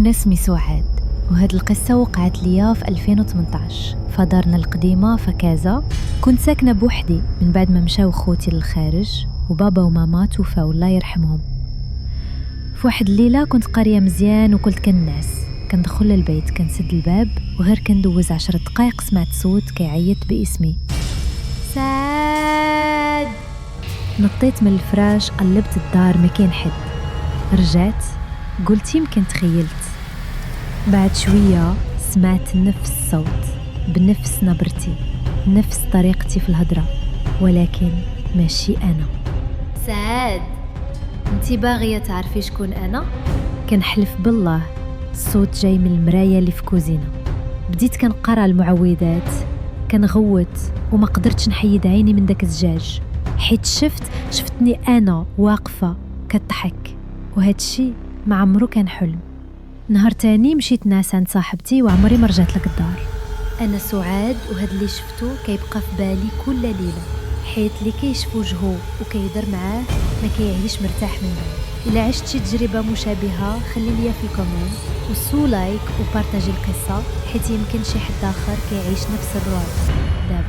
أنا اسمي سعاد، وهاد القصة وقعت ليا في 2018 فدارنا القديمة في كازا. كنت ساكنة بوحدي من بعد ما مشاو خوتي للخارج وبابا وماما توفاو الله يرحمهم. في واحد الليلة كنت قارية مزيان وكنت كنعس، كندخل للبيت كنسد الباب وغير كندوز 10 دقايق سمعت صوت كيعيط باسمي سعاد. نطيت من الفراش، قلبت الدار ما كاين حد، رجعت قلت يمكن تخيلت. بعد شوية سمعت نفس الصوت بنفس نبرتي نفس طريقتي في الهضرة، ولكن ماشي أنا. سعاد، انتي باغية تعرفي شكون أنا؟ كنحلف بالله الصوت جاي من المراية اللي في كوزينة. بديت كنقرا المعوذات، كنغوت وما قدرتش نحيد عيني من داك الزجاج، حيت شفتني أنا واقفة كتضحك، وهاد الشي ما عمرو كان حلم. نهار تاني مشيت ناس عند صاحبتي وعمري ما رجعت لك الدار. انا سعاد، وهاد اللي شفتو كيبقى في بالي كل ليله، حيت اللي كيشوف وجهو وكيهضر معاه ما كيعيش مرتاح من بعد. الا عشت شي تجربه مشابهه خلي ليا في الكومنت وسو لايك وبارطاجي القصه، حيت يمكن شي حد اخر كيعيش نفس الرعب دابا.